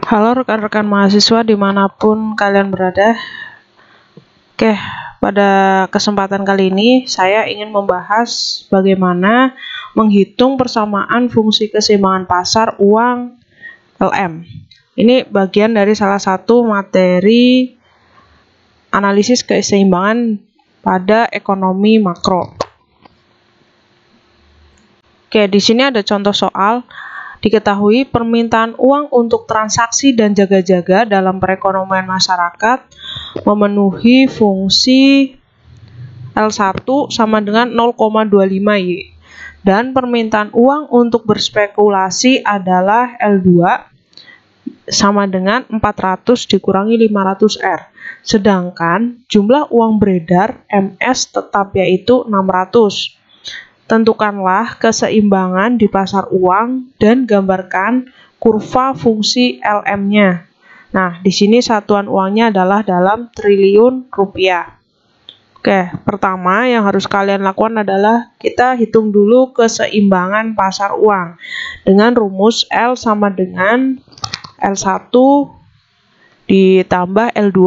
Halo rekan-rekan mahasiswa dimanapun kalian berada. Oke, pada kesempatan kali ini saya ingin membahas bagaimana menghitung persamaan fungsi keseimbangan pasar uang LM. Ini bagian dari salah satu materi analisis keseimbangan pada ekonomi makro. Oke, di sini ada contoh soal. Diketahui permintaan uang untuk transaksi dan jaga-jaga dalam perekonomian masyarakat memenuhi fungsi L1 sama dengan 0,25 Y dan permintaan uang untuk berspekulasi adalah L2 sama dengan 400 dikurangi 500 R. Sedangkan jumlah uang beredar MS tetap yaitu 600. Tentukanlah keseimbangan di pasar uang dan gambarkan kurva fungsi LM-nya. Nah, di sini satuan uangnya adalah dalam triliun rupiah. Oke, pertama yang harus kalian lakukan adalah kita hitung dulu keseimbangan pasar uang dengan rumus L sama dengan L1 ditambah L2.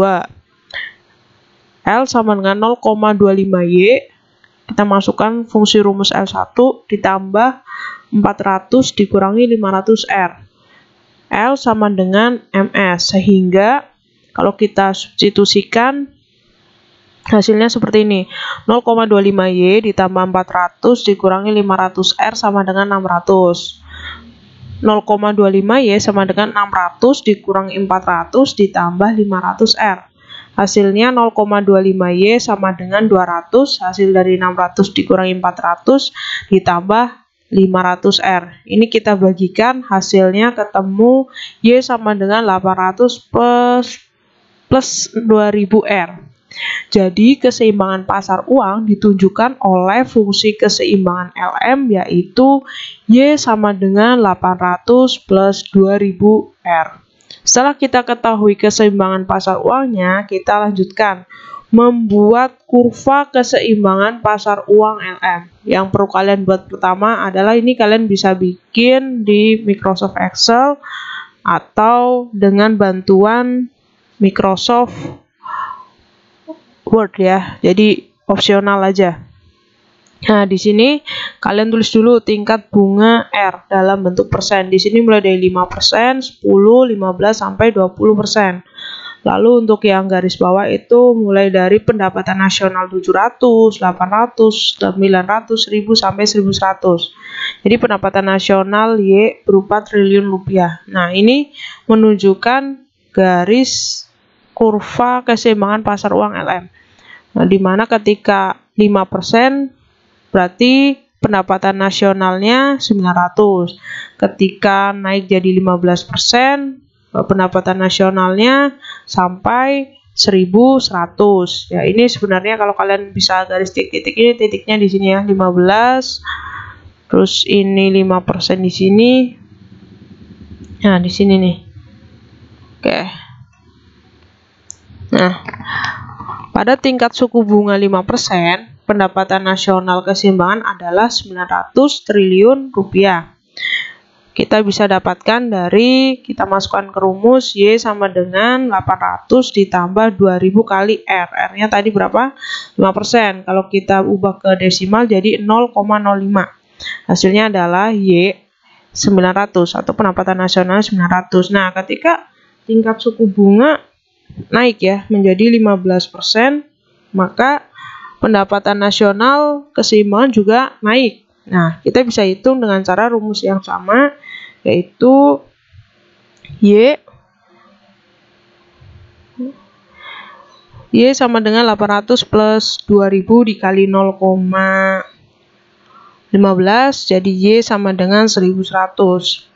L sama dengan 0,25 Y. Kita masukkan fungsi rumus L1 ditambah 400 dikurangi 500 R. L sama dengan MS, sehingga kalau kita substitusikan hasilnya seperti ini. 0,25 Y ditambah 400 dikurangi 500 R sama dengan 600. 0,25 Y sama dengan 600 dikurangi 400 ditambah 500 R. Hasilnya 0,25 Y sama dengan 200, hasil dari 600 dikurangi 400 ditambah 500 R. Ini kita bagikan, hasilnya ketemu Y sama dengan 800 plus 2000 R. Jadi keseimbangan pasar uang ditunjukkan oleh fungsi keseimbangan LM yaitu Y sama dengan 800 plus 2000 R. Setelah kita ketahui keseimbangan pasar uangnya, kita lanjutkan membuat kurva keseimbangan pasar uang LM. Yang perlu kalian buat pertama adalah ini kalian bisa bikin di Microsoft Excel atau dengan bantuan Microsoft Word ya. Jadi opsional aja. Nah, di sini kalian tulis dulu tingkat bunga R dalam bentuk persen. Di sini mulai dari 5%, 10, 15 sampai 20%. Lalu untuk yang garis bawah itu mulai dari pendapatan nasional 700, 800, 900, 1000 sampai 1100. Jadi pendapatan nasional Y berupa triliun rupiah. Nah, ini menunjukkan garis kurva keseimbangan pasar uang LM. Nah, di mana ketika 5% berarti pendapatan nasionalnya 900. Ketika naik jadi 15%, pendapatan nasionalnya sampai 1100. Ya, ini sebenarnya kalau kalian bisa garis titik-titik ini, titiknya di sini ya, 15. Terus ini 5% di sini. Nah, di sini nih. Oke. Nah, pada tingkat suku bunga 5%, pendapatan nasional keseimbangan adalah 900 triliun rupiah. Kita bisa dapatkan dari, kita masukkan ke rumus Y sama dengan 800 ditambah 2000 kali R. R-nya tadi berapa? 5%. Kalau kita ubah ke desimal jadi 0,05. Hasilnya adalah Y 900 atau pendapatan nasional 900. Nah, ketika tingkat suku bunga naik ya menjadi 15%, maka pendapatan nasional keseimbangan juga naik. Nah, kita bisa hitung dengan cara rumus yang sama, yaitu Y sama dengan 800 plus 2000 dikali 0,15, jadi Y sama dengan 1100.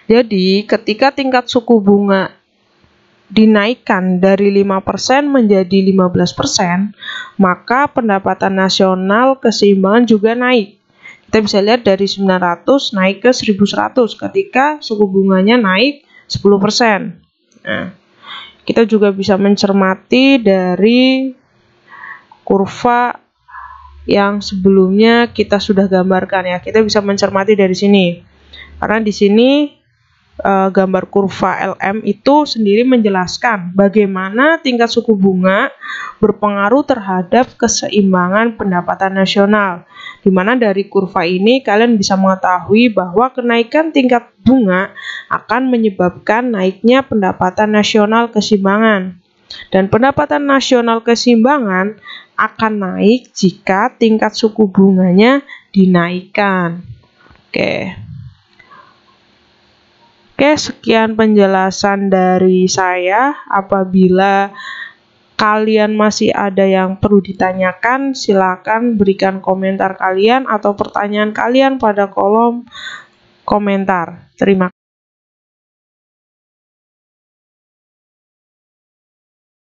Jadi, ketika tingkat suku bunga dinaikkan dari 5% menjadi 15%, maka pendapatan nasional keseimbangan juga naik. Kita bisa lihat dari 900 naik ke 1100 ketika suku bunganya naik 10%. Nah, kita juga bisa mencermati dari kurva yang sebelumnya kita sudah gambarkan ya. Kita bisa mencermati dari sini. Karena di sini gambar kurva LM itu sendiri menjelaskan bagaimana tingkat suku bunga berpengaruh terhadap keseimbangan pendapatan nasional. Di mana dari kurva ini kalian bisa mengetahui bahwa kenaikan tingkat bunga akan menyebabkan naiknya pendapatan nasional keseimbangan. Dan pendapatan nasional keseimbangan akan naik jika tingkat suku bunganya dinaikkan. Oke, sekian penjelasan dari saya. Apabila kalian masih ada yang perlu ditanyakan, silakan berikan komentar kalian atau pertanyaan kalian pada kolom komentar. Terima kasih.